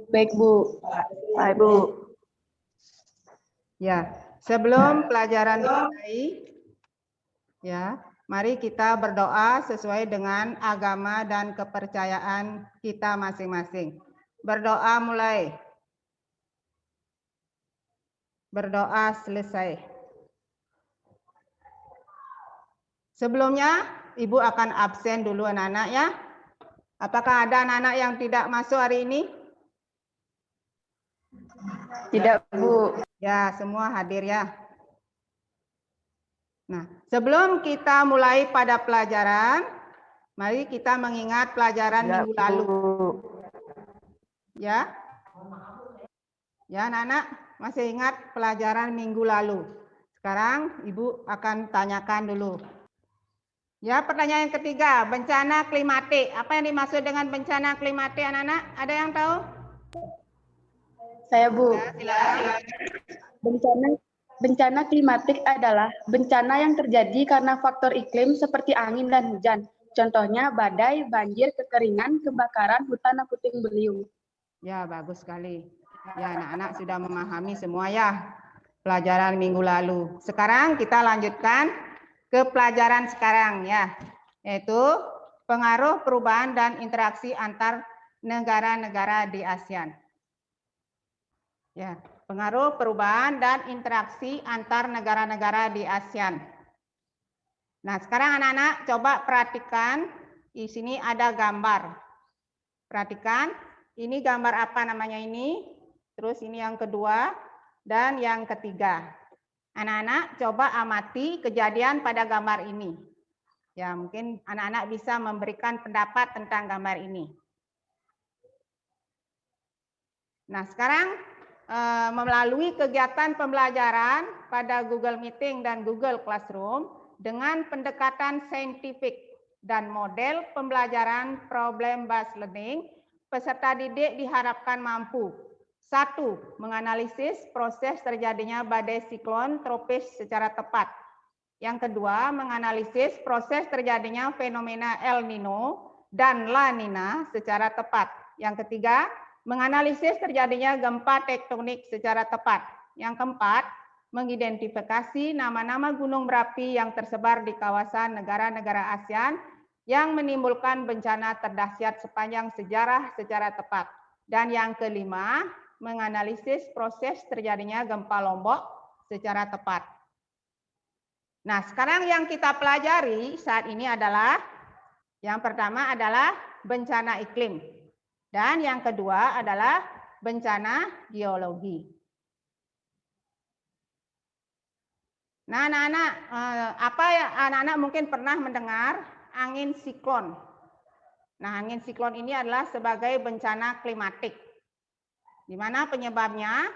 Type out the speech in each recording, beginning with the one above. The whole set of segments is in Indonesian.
Baik, Bu. Baik, Bu. Ya, sebelum pelajaran dimulai, ya, mari kita berdoa sesuai dengan agama dan kepercayaan kita masing-masing. Berdoa mulai. Berdoa selesai. Sebelumnya, Ibu akan absen dulu anak-anak ya. Apakah ada anak-anak yang tidak masuk hari ini? Tidak, Bu. Ya, semua hadir ya. Nah, sebelum kita mulai pada pelajaran, mari kita mengingat pelajaran minggu lalu. Ya. Ya, anak-anak masih ingat pelajaran minggu lalu. Sekarang Ibu akan tanyakan dulu. Ya, pertanyaan yang ketiga, bencana klimatik. Apa yang dimaksud dengan bencana klimatik, anak-anak? Ada yang tahu? Saya, Bu. Ya, silakan. Bencana klimatik adalah bencana yang terjadi karena faktor iklim seperti angin dan hujan. Contohnya badai, banjir, kekeringan, kebakaran, hutan, dan puting beliung. Ya, bagus sekali. Ya, anak-anak sudah memahami semua ya pelajaran minggu lalu. Sekarang kita lanjutkan ke pelajaran sekarang ya, yaitu pengaruh perubahan dan interaksi antar negara-negara di ASEAN. Ya, pengaruh perubahan dan interaksi antar negara-negara di ASEAN. Nah, sekarang anak-anak coba perhatikan, di sini ada gambar. Perhatikan, ini gambar apa namanya ini? Terus ini yang kedua dan yang ketiga. Anak-anak coba amati kejadian pada gambar ini. Ya, mungkin anak-anak bisa memberikan pendapat tentang gambar ini. Nah, sekarang melalui kegiatan pembelajaran pada Google Meeting dan Google Classroom dengan pendekatan saintifik dan model pembelajaran problem based learning, peserta didik diharapkan mampu: 1. Menganalisis proses terjadinya badai siklon tropis secara tepat. Yang kedua, menganalisis proses terjadinya fenomena El Nino dan La Nina secara tepat. Yang ketiga, menganalisis terjadinya gempa tektonik secara tepat. Yang keempat, mengidentifikasi nama-nama gunung berapi yang tersebar di kawasan negara-negara ASEAN yang menimbulkan bencana terdahsyat sepanjang sejarah secara tepat. Dan yang kelima, menganalisis proses terjadinya gempa Lombok secara tepat. Nah, sekarang yang kita pelajari saat ini adalah, yang pertama adalah bencana iklim. Dan yang kedua adalah bencana geologi. Nah, anak-anak, apa ya, anak-anak mungkin pernah mendengar angin siklon. Nah, angin siklon ini adalah sebagai bencana klimatik. Di mana penyebabnya?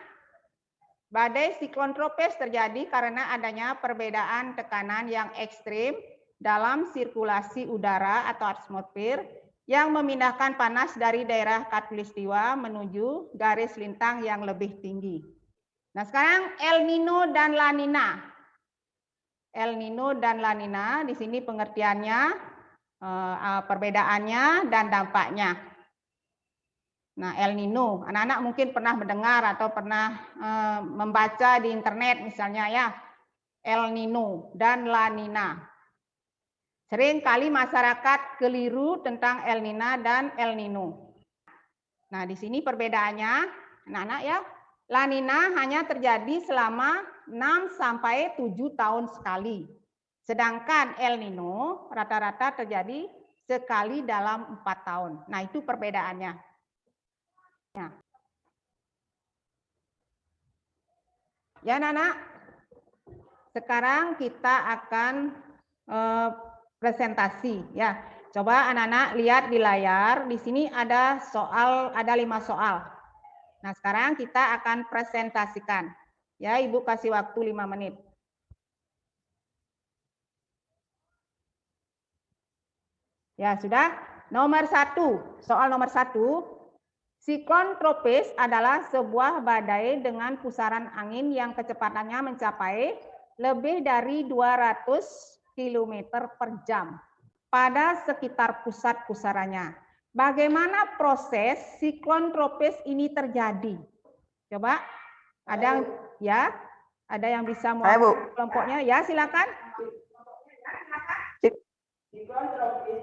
Badai siklon tropis terjadi karena adanya perbedaan tekanan yang ekstrim dalam sirkulasi udara atau atmosfer yang memindahkan panas dari daerah khatulistiwa menuju garis lintang yang lebih tinggi. Nah, sekarang El Nino dan La Nina. El Nino dan La Nina, di sini pengertiannya, perbedaannya dan dampaknya. Nah, El Nino, anak-anak mungkin pernah mendengar atau pernah membaca di internet misalnya ya, El Nino dan La Nina. Sering kali masyarakat keliru tentang El Nina dan El Nino. Nah, di sini perbedaannya, anak-anak ya, La Nina hanya terjadi selama 6 sampai 7 tahun sekali. Sedangkan El Nino rata-rata terjadi sekali dalam 4 tahun. Nah, itu perbedaannya. Ya, anak-anak, sekarang kita akan presentasi ya. Coba anak-anak lihat di layar, di sini ada soal, ada 5 soal. Nah, sekarang kita akan presentasikan. Ya, Ibu kasih waktu 5 menit. Ya, sudah. Nomor 1, soal nomor 1. Siklon tropis adalah sebuah badai dengan pusaran angin yang kecepatannya mencapai lebih dari 200 km per jam pada sekitar pusat pusarannya. bagaimana proses siklon tropis ini terjadi? Coba, ada yang bisa mewakili kelompoknya? Ya, silakan.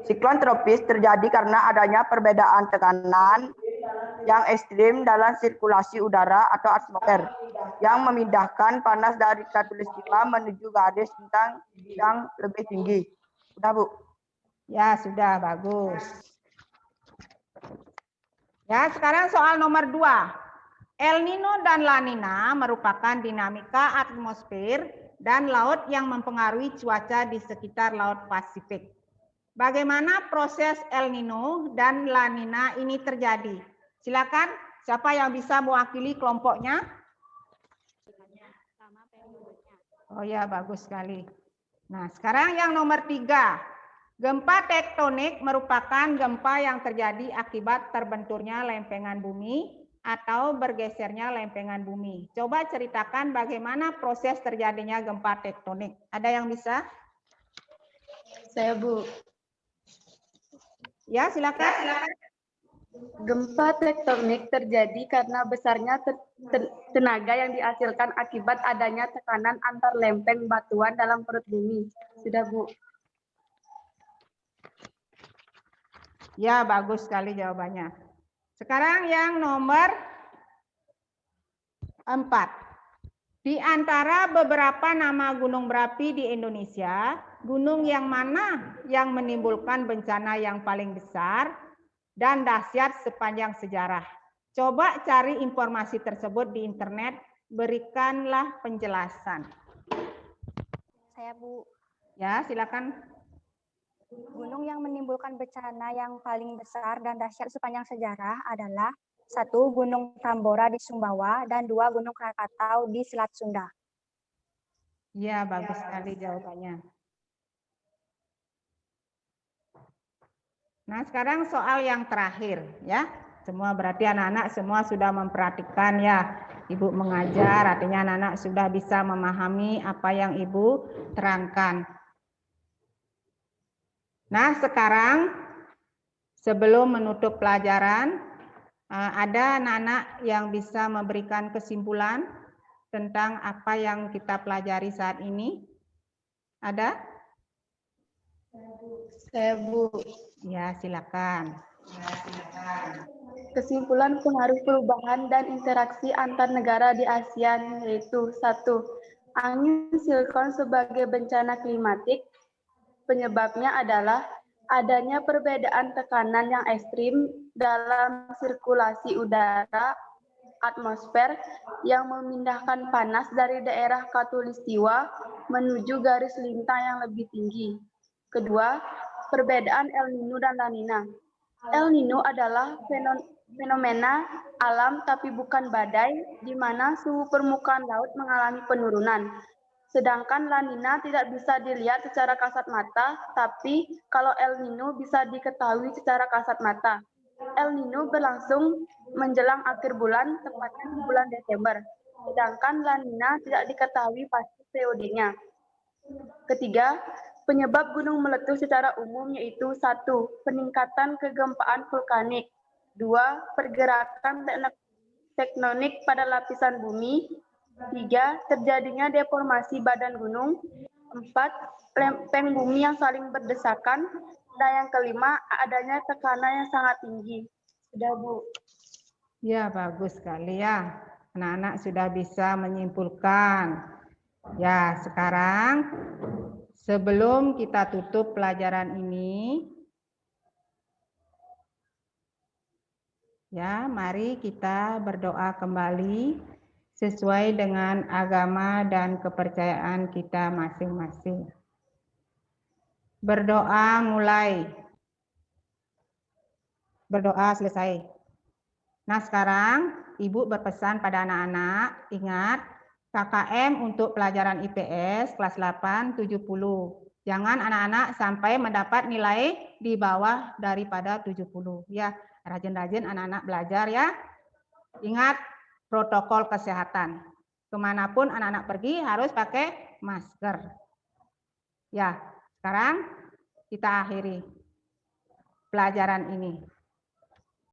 Siklon tropis terjadi karena adanya perbedaan tekanan yang ekstrim dalam sirkulasi udara atau atmosfer yang memindahkan panas dari khatulistiwa menuju garis bintang yang lebih tinggi. Sudah, Bu? Ya, sudah, bagus. Ya, sekarang soal nomor 2. El Nino dan La Nina merupakan dinamika atmosfer dan laut yang mempengaruhi cuaca di sekitar Laut Pasifik. Bagaimana proses El Nino dan La Nina ini terjadi? Silakan, siapa yang bisa mewakili kelompoknya? Oh ya, bagus sekali. Nah, sekarang yang nomor 3. Gempa tektonik merupakan gempa yang terjadi akibat terbenturnya lempengan bumi atau bergesernya lempengan bumi. Coba ceritakan bagaimana proses terjadinya gempa tektonik. Ada yang bisa? Saya, Bu. Ya, silakan. Gempa tektonik terjadi karena besarnya tenaga yang dihasilkan akibat adanya tekanan antar lempeng batuan dalam perut bumi. Sudah, Bu. Ya, bagus sekali jawabannya. Sekarang yang nomor 4. Di antara beberapa nama gunung berapi di Indonesia, gunung yang mana yang menimbulkan bencana yang paling besar dan dahsyat sepanjang sejarah? Coba cari informasi tersebut di internet, berikanlah penjelasan. Saya, Bu. Ya, silakan. Gunung yang menimbulkan bencana yang paling besar dan dahsyat sepanjang sejarah adalah 1. Gunung Tambora di Sumbawa dan 2. Gunung Krakatau di Selat Sunda. Ya, bagus sekali jawabannya. Nah, sekarang soal yang terakhir ya. Semua berarti anak-anak semua sudah memperhatikan ya. Ibu mengajar, artinya anak-anak sudah bisa memahami apa yang Ibu terangkan. Nah, sekarang sebelum menutup pelajaran, ada anak-anak yang bisa memberikan kesimpulan tentang apa yang kita pelajari saat ini? Ada? Saya, Bu. Ya, silakan. Kesimpulan pengaruh perubahan dan interaksi antar negara di ASEAN yaitu 1. Angin siklon sebagai bencana klimatik. Penyebabnya adalah adanya perbedaan tekanan yang ekstrim dalam sirkulasi udara atmosfer yang memindahkan panas dari daerah khatulistiwa menuju garis lintang yang lebih tinggi. Kedua, perbedaan El Nino dan La Nina. El Nino adalah fenomena alam tapi bukan badai, di mana suhu permukaan laut mengalami penurunan. Sedangkan La Nina tidak bisa dilihat secara kasat mata, tapi kalau El Nino bisa diketahui secara kasat mata. El Nino berlangsung menjelang akhir bulan, tepatnya di bulan Desember. Sedangkan La Nina tidak diketahui pasti periodenya. Ketiga, penyebab gunung meletus secara umum yaitu 1. Peningkatan kegempaan vulkanik. 2. Pergerakan tektonik pada lapisan bumi. 3. Terjadinya deformasi badan gunung. 4. Lempeng bumi yang saling berdesakan. Dan yang kelima, adanya tekanan yang sangat tinggi. Sudah, Bu. Ya, bagus sekali ya. Anak-anak sudah bisa menyimpulkan. Ya, sekarang sebelum kita tutup pelajaran ini, ya, mari kita berdoa kembali sesuai dengan agama dan kepercayaan kita masing-masing. Berdoa mulai. Berdoa selesai. Nah, sekarang Ibu berpesan pada anak-anak, ingat KKM untuk pelajaran IPS kelas 8 70. Jangan anak-anak sampai mendapat nilai di bawah daripada 70. Ya, rajin-rajin anak-anak belajar ya. Ingat protokol kesehatan. Kemanapun anak-anak pergi harus pakai masker. Ya, sekarang kita akhiri pelajaran ini.